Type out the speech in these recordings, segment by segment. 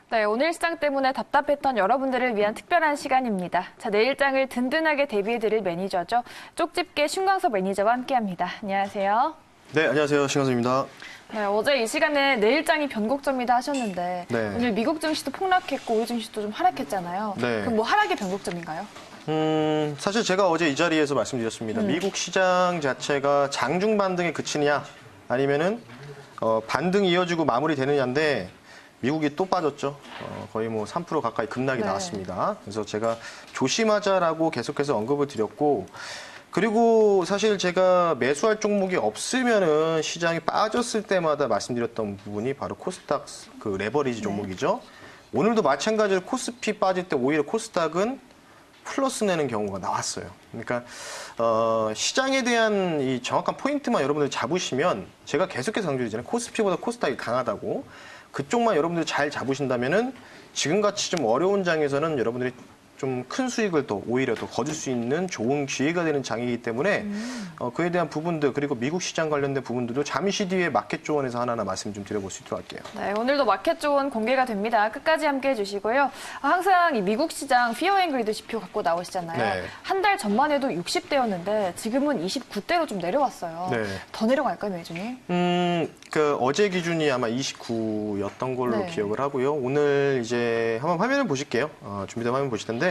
네, 오늘 시장 때문에 답답했던 여러분들을 위한 특별한 시간입니다. 자, 내일장을 든든하게 대비해드릴 매니저죠. 쪽집게 신광섭 매니저와 함께합니다. 안녕하세요. 네, 안녕하세요. 신광섭입니다. 네, 어제 이 시간에 내일장이 변곡점이다 하셨는데 네. 오늘 미국 증시도 폭락했고 우리 증시도 좀 하락했잖아요. 네. 그럼 뭐 하락의 변곡점인가요? 사실 제가 어제 이 자리에서 말씀드렸습니다. 미국 시장 자체가 장중 반등에 그치냐 아니면은 반등 이어지고 마무리되느냐인데 미국이 또 빠졌죠. 거의 뭐 3% 가까이 급락이 나왔습니다. 그래서 제가 조심하자라고 계속해서 언급을 드렸고 그리고 사실 제가 매수할 종목이 없으면은 시장이 빠졌을 때마다 말씀드렸던 부분이 바로 코스닥 그 레버리지 종목이죠. 오늘도 마찬가지로 코스피 빠질 때 오히려 코스닥은 플러스 내는 경우가 나왔어요. 그러니까 시장에 대한 이 정확한 포인트만 여러분들 잡으시면 제가 계속해서 강조드리잖아요. 코스피보다 코스닥이 강하다고. 그쪽만 여러분들이 잘 잡으신다면은 지금같이 좀 어려운 장에서는 여러분들이 좀 큰 수익을 더 오히려 더 거둘 수 있는 좋은 기회가 되는 장이기 때문에 그에 대한 부분들 그리고 미국 시장 관련된 부분들도 잠시 뒤에 마켓 조언에서 하나하나 말씀 좀 드려볼 수 있도록 할게요. 네, 오늘도 마켓 조언 공개가 됩니다. 끝까지 함께 해주시고요. 항상 이 미국 시장 피어 앤 그리드 지표 갖고 나오시잖아요. 네. 한 달 전만 해도 60대였는데 지금은 29대로 좀 내려왔어요. 네. 더 내려갈까요, 매주님? 그 어제 기준이 아마 29였던 걸로 네. 기억을 하고요. 오늘 이제 한번 화면을 보실게요. 준비된 화면 보실 텐데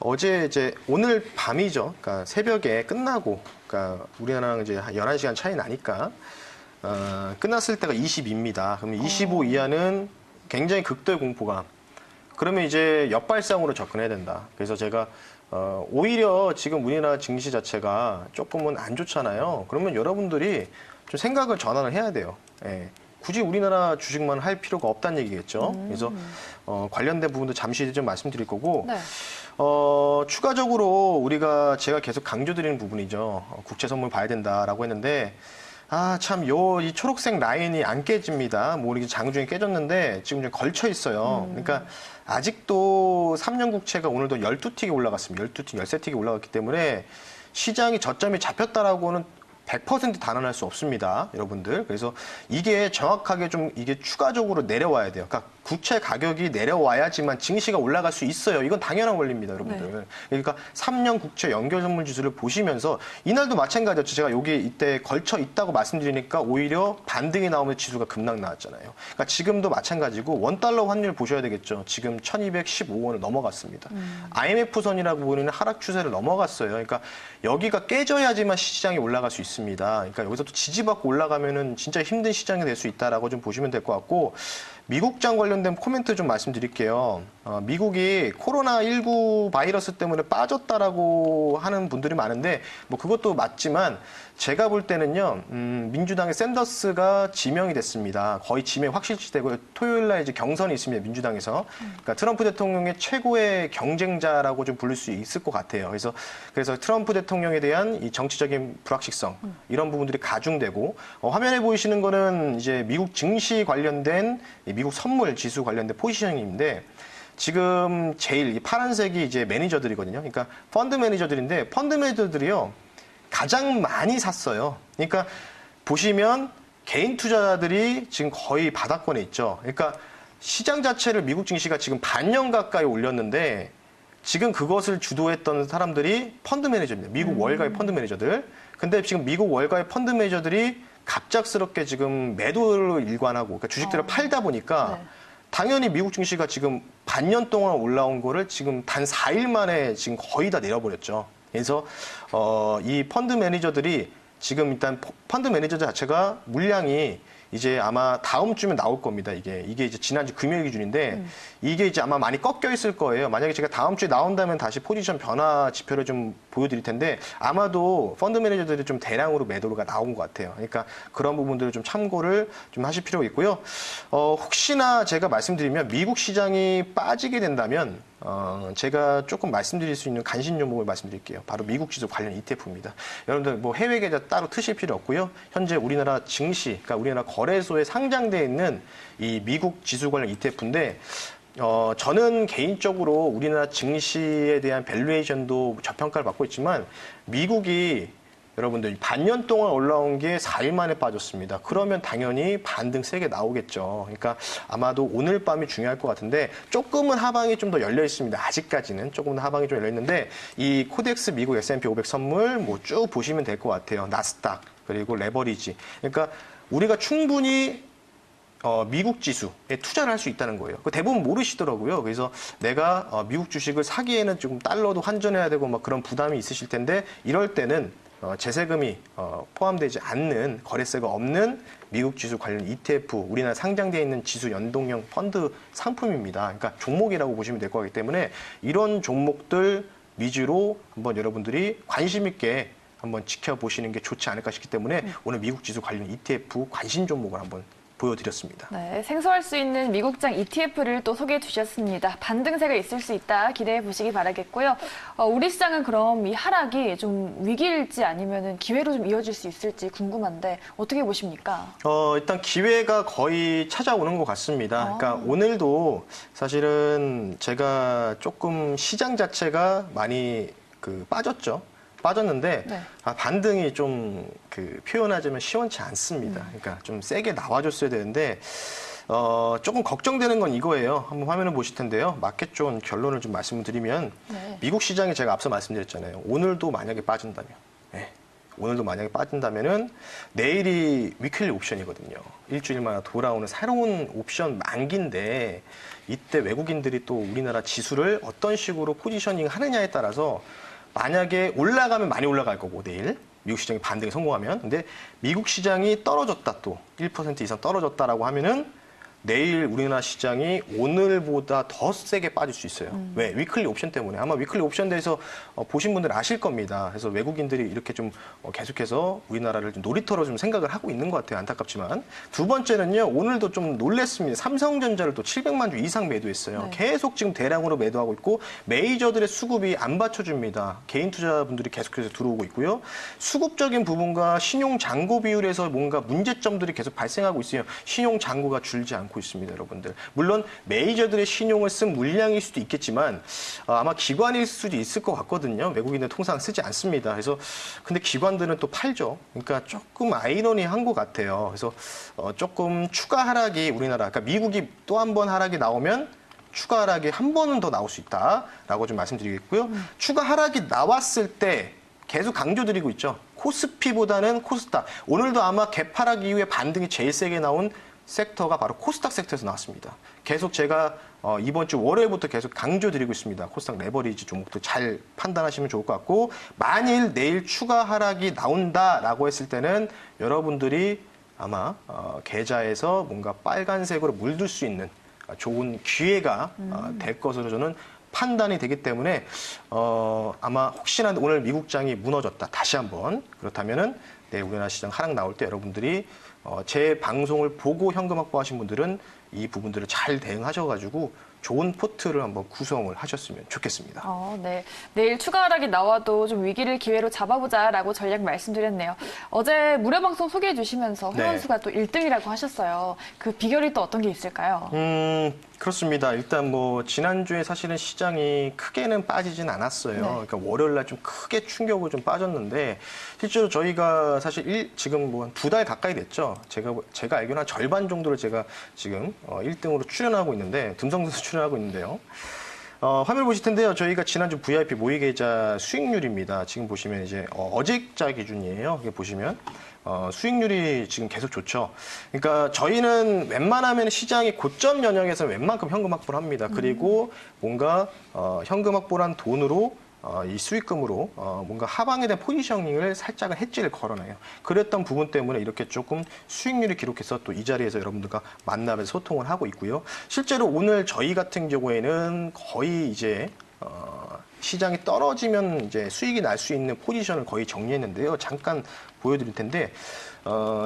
어제 이제 오늘 밤이죠. 그러니까 새벽에 끝나고, 그러니까 우리나라랑 이제 한 11시간 차이 나니까 끝났을 때가 20입니다. 그러면 25 이하는 굉장히 극도의 공포감. 그러면 이제 역발상으로 접근해야 된다. 그래서 제가 오히려 지금 우리나라 증시 자체가 조금은 안 좋잖아요. 그러면 여러분들이 좀 생각을 전환을 해야 돼요. 예. 굳이 우리나라 주식만 할 필요가 없다는 얘기겠죠. 그래서 관련된 부분도 잠시 좀 말씀드릴 거고 네. 추가적으로 제가 계속 강조드리는 부분이죠. 국채 선물 봐야 된다라고 했는데 참 이 초록색 라인이 안 깨집니다. 뭐 이렇게 장중에 깨졌는데 지금 좀 걸쳐 있어요. 그러니까 아직도 3년 국채가 오늘도 12틱이 올라갔습니다. 12틱, 13틱이 올라갔기 때문에 시장이 저점이 잡혔다라고는 100% 단언할 수 없습니다, 여러분들. 그래서 이게 정확하게 좀 이게 추가적으로 내려와야 돼요. 그러니까 국채 가격이 내려와야지만 증시가 올라갈 수 있어요. 이건 당연한 원리입니다, 여러분들. 네. 그러니까 3년 국채 연결 선물 지수를 보시면서 이날도 마찬가지였죠. 제가 여기 이때 걸쳐 있다고 말씀드리니까 오히려 반등이 나오면 지수가 급락 나왔잖아요. 그러니까 지금도 마찬가지고 원달러 환율 보셔야 되겠죠. 지금 1215원을 넘어갔습니다. IMF 선이라고 보이는 하락 추세를 넘어갔어요. 그러니까 여기가 깨져야지만 시장이 올라갈 수 있습니다. 그러니까 여기서 또 지지받고 올라가면은 진짜 힘든 시장이 될 수 있다라고 좀 보시면 될 것 같고 미국장 관련된 코멘트 좀 말씀드릴게요. 미국이 코로나19 바이러스 때문에 빠졌다라고 하는 분들이 많은데 뭐 그것도 맞지만 제가 볼 때는요. 민주당의 샌더스가 지명이 됐습니다. 거의 지명 확실시되고 토요일 날 이제 경선이 있습니다. 민주당에서. 그러니까 트럼프 대통령의 최고의 경쟁자라고 좀 부를 수 있을 것 같아요. 그래서 트럼프 대통령에 대한 이 정치적인 불확실성 이런 부분들이 가중되고 화면에 보이시는 거는 이제 미국 증시 관련된 미국 선물 지수 관련된 포지셔닝인데 지금 제일 이 파란색이 이제 매니저들이거든요. 그러니까 펀드 매니저들인데 펀드 매니저들이요. 가장 많이 샀어요. 그러니까 보시면 개인 투자자들이 지금 거의 바닥권에 있죠. 그러니까 시장 자체를 미국 증시가 지금 반년 가까이 올렸는데 지금 그것을 주도했던 사람들이 펀드 매니저입니다. 미국 월가의 펀드 매니저들. 근데 지금 미국 월가의 펀드 매니저들이 갑작스럽게 지금 매도를 일관하고 그러니까 주식들을 팔다 보니까 당연히 미국 증시가 지금 반년 동안 올라온 거를 지금 단 4일 만에 지금 거의 다 내려버렸죠. 그래서 이 펀드 매니저들이 지금 일단 펀드 매니저 자체가 물량이 이제 아마 다음 주면 나올 겁니다. 이게 이제 지난주 금요일 기준인데 이게 이제 아마 많이 꺾여 있을 거예요. 만약에 제가 다음 주에 나온다면 다시 포지션 변화 지표를 좀 보여드릴 텐데 아마도 펀드 매니저들이 좀 대량으로 매도가 나온 것 같아요. 그러니까 그런 부분들을 좀 참고를 좀 하실 필요가 있고요. 혹시나 제가 말씀드리면 미국 시장이 빠지게 된다면 제가 조금 말씀드릴 수 있는 간신 종목을 말씀드릴게요. 바로 미국 지수 관련 ETF입니다. 여러분들 뭐 해외 계좌 따로 트실 필요 없고요. 현재 우리나라 증시, 그러니까 우리나라 거래소에 상장되어 있는 이 미국 지수 관련 ETF인데 저는 개인적으로 우리나라 증시에 대한 밸류에이션도 저평가를 받고 있지만 미국이 여러분들 반년 동안 올라온 게 4일 만에 빠졌습니다. 그러면 당연히 반등 세게 나오겠죠. 그러니까 아마도 오늘 밤이 중요할 것 같은데 조금은 하방이 좀 더 열려 있습니다. 아직까지는 조금은 하방이 좀 열려 있는데 이 코덱스 미국 S&P 500 선물 뭐 쭉 보시면 될 것 같아요. 나스닥 그리고 레버리지. 그러니까 우리가 충분히 미국 지수에 투자를 할 수 있다는 거예요. 대부분 모르시더라고요. 그래서 내가 미국 주식을 사기에는 조금 달러도 환전해야 되고 막 그런 부담이 있으실 텐데 이럴 때는 재세금이 포함되지 않는 거래세가 없는 미국 지수 관련 ETF, 우리나라 상장되어 있는 지수 연동형 펀드 상품입니다. 그러니까 종목이라고 보시면 될 거기 때문에 이런 종목들 위주로 한번 여러분들이 관심 있게 한번 지켜보시는 게 좋지 않을까 싶기 때문에 오늘 미국 지수 관련 ETF 관심 종목을 한번 보여드렸습니다. 네, 생소할 수 있는 미국장 ETF를 또 소개해 주셨습니다. 반등세가 있을 수 있다 기대해 보시기 바라겠고요. 우리 시장은 그럼 이 하락이 좀 위기일지 아니면 기회로 좀 이어질 수 있을지 궁금한데 어떻게 보십니까? 일단 기회가 거의 찾아오는 것 같습니다. 그러니까 오늘도 사실은 제가 조금 시장 자체가 많이 빠졌는데 네. 반등이 좀 표현하자면 시원치 않습니다. 그러니까 좀 세게 나와줬어야 되는데 조금 걱정되는 건 이거예요. 한번 화면을 보실 텐데요. 마켓존 결론을 좀 말씀을 드리면 네. 미국 시장이 제가 앞서 말씀드렸잖아요. 오늘도 만약에 빠진다면 오늘도 만약에 빠진다면은 내일이 위클리 옵션이거든요. 일주일마다 돌아오는 새로운 옵션 만기인데 이때 외국인들이 또 우리나라 지수를 어떤 식으로 포지셔닝 하느냐에 따라서 만약에 올라가면 많이 올라갈 거고 내일 미국 시장이 반등에 성공하면 근데 미국 시장이 떨어졌다 또 1% 이상 떨어졌다라고 하면은 내일 우리나라 시장이 오늘보다 더 세게 빠질 수 있어요. 왜? 위클리 옵션 때문에. 아마 위클리 옵션 대해서 보신 분들 아실 겁니다. 그래서 외국인들이 이렇게 좀 계속해서 우리나라를 좀 놀이터로 좀 생각을 하고 있는 것 같아요. 안타깝지만. 두 번째는요. 오늘도 좀 놀랬습니다. 삼성전자를 또 700만 주 이상 매도했어요. 네. 계속 지금 대량으로 매도하고 있고 메이저들의 수급이 안 받쳐줍니다. 개인 투자분들이 계속해서 들어오고 있고요. 수급적인 부분과 신용 잔고 비율에서 뭔가 문제점들이 계속 발생하고 있어요. 신용 잔고가 줄지 않고 있습니다, 여러분들. 물론 메이저들의 신용을 쓴 물량일 수도 있겠지만 아마 기관일 수도 있을 것 같거든요. 외국인은 통상 쓰지 않습니다. 그래서 근데 기관들은 또 팔죠. 그러니까 조금 아이러니한 것 같아요. 그래서 조금 추가 하락이 우리나라, 그러니까 미국이 또 한 번 하락이 나오면 추가 하락이 한 번은 더 나올 수 있다라고 좀 말씀드리겠고요. 추가 하락이 나왔을 때 계속 강조드리고 있죠. 코스피보다는 코스닥. 오늘도 아마 개파락 이후에 반등이 제일 세게 나온 섹터가 바로 코스닥 섹터에서 나왔습니다. 계속 제가 이번 주 월요일부터 계속 강조드리고 있습니다. 코스닥 레버리지 종목도 잘 판단하시면 좋을 것 같고 만일 내일 추가 하락이 나온다라고 했을 때는 여러분들이 아마 계좌에서 뭔가 빨간색으로 물들 수 있는 좋은 기회가 될 것으로 저는 판단이 되기 때문에 아마 혹시나 오늘 미국장이 무너졌다 다시 한번 그렇다면은 내일 우리나라 시장 하락 나올 때 여러분들이 제 방송을 보고 현금 확보하신 분들은 이 부분들을 잘 대응하셔가지고 좋은 포트를 한번 구성을 하셨으면 좋겠습니다. 네. 내일 추가 하락이 나와도 좀 위기를 기회로 잡아보자라고 전략 말씀드렸네요. 어제 무료방송 소개해 주시면서 회원수가 또 1등이라고 하셨어요. 그 비결이 또 어떤 게 있을까요? 그렇습니다. 일단 뭐 지난주에 사실은 시장이 크게는 빠지진 않았어요. 네. 그러니까 월요일날 좀 크게 충격으로 좀 빠졌는데 실제로 저희가 사실 지금 뭐 한 2달 가까이 됐죠. 제가 알기로는 한 절반 정도를 제가 지금 1등으로 출연하고 있는데 듬성듬성 출연하고 있는데요. 화면 보실 텐데요. 저희가 지난주 VIP 모의 계좌 수익률입니다. 지금 보시면 이제 어제자 기준이에요. 이게 보시면 수익률이 지금 계속 좋죠. 그러니까 저희는 웬만하면 시장이 고점 영역에서 웬만큼 현금 확보를 합니다. 그리고 뭔가 현금 확보란 돈으로 이 수익금으로 뭔가 하방에 대한 포지셔닝을 살짝은 해지를 걸어놔요. 그랬던 부분 때문에 이렇게 조금 수익률을 기록해서 또 이 자리에서 여러분들과 만나면서 소통을 하고 있고요. 실제로 오늘 저희 같은 경우에는 거의 이제 시장이 떨어지면 이제 수익이 날 수 있는 포지션을 거의 정리했는데요. 잠깐 보여드릴 텐데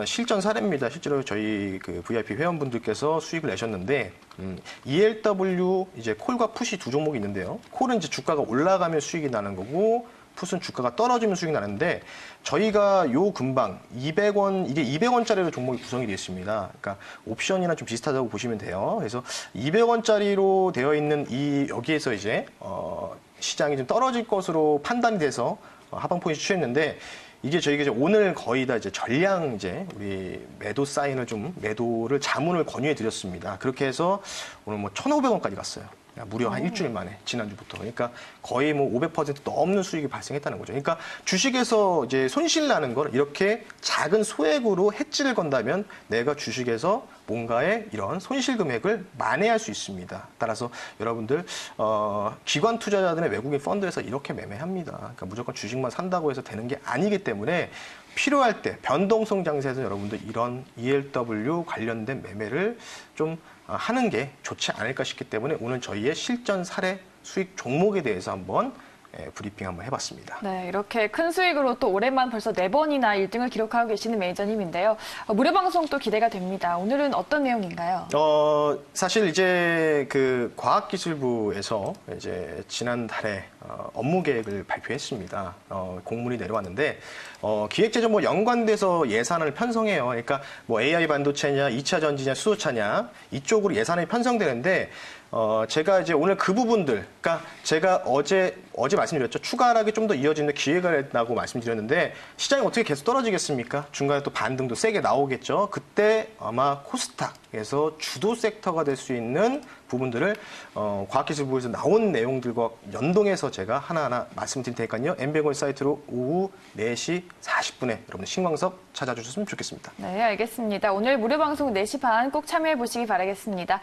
실전 사례입니다. 실제로 저희 그 VIP 회원분들께서 수익을 내셨는데 ELW 이제 콜과 풋이 두 종목이 있는데요. 콜은 이제 주가가 올라가면 수익이 나는 거고 풋은 주가가 떨어지면 수익이 나는데 저희가 요 금방 200원 이게 200원짜리로 종목이 구성이 되어 있습니다. 그러니까 옵션이랑 좀 비슷하다고 보시면 돼요. 그래서 200원짜리로 되어 있는 여기에서 이제 시장이 좀 떨어질 것으로 판단이 돼서 하방 포인트 취했는데 이게 저희가 이제 오늘 거의 다 이제 전량 이제 우리 매도 사인을 좀 매도를 자문을 권유해 드렸습니다. 그렇게 해서 오늘 뭐 1,500원까지 갔어요. 무려 한 일주일 만에 지난주부터. 그러니까 거의 뭐 500% 넘는 수익이 발생했다는 거죠. 그러니까 주식에서 이제 손실 나는 걸 이렇게 작은 소액으로 해지를 건다면 내가 주식에서 뭔가의 이런 손실 금액을 만회할 수 있습니다. 따라서 여러분들 기관 투자자들의 외국인 펀드에서 이렇게 매매합니다. 그러니까 무조건 주식만 산다고 해서 되는 게 아니기 때문에 필요할 때 변동성 장세에서 여러분들 이런 ELW 관련된 매매를 좀 하는 게 좋지 않을까 싶기 때문에 오늘 저희의 실전 사례 수익 종목에 대해서 한번 브리핑 한번 해봤습니다. 네, 이렇게 큰 수익으로 또 올해만 벌써 4번이나 1등을 기록하고 계시는 매니저님인데요. 무료 방송 또 기대가 됩니다. 오늘은 어떤 내용인가요? 사실 이제 그 과학기술부에서 이제 지난달에 업무 계획을 발표했습니다. 공문이 내려왔는데 기획재정부 연관돼서 예산을 편성해요. 그러니까 뭐 AI 반도체냐, 2차 전지냐, 수소차냐 이쪽으로 예산이 편성되는데 제가 이제 오늘 그 부분들, 그러니까 제가 어제 말씀드렸죠. 추가 하락이 좀 더 이어지는 기회가 있다고 말씀드렸는데 시장이 어떻게 계속 떨어지겠습니까? 중간에 또 반등도 세게 나오겠죠. 그때 아마 코스닥에서 주도 섹터가 될 수 있는 부분들을 과학기술부에서 나온 내용들과 연동해서 제가 하나하나 말씀드릴 테니까요. MBN 사이트로 오후 4시 40분에 여러분 신광섭 찾아주셨으면 좋겠습니다. 네, 알겠습니다. 오늘 무료 방송 4시 반 꼭 참여해 보시기 바라겠습니다.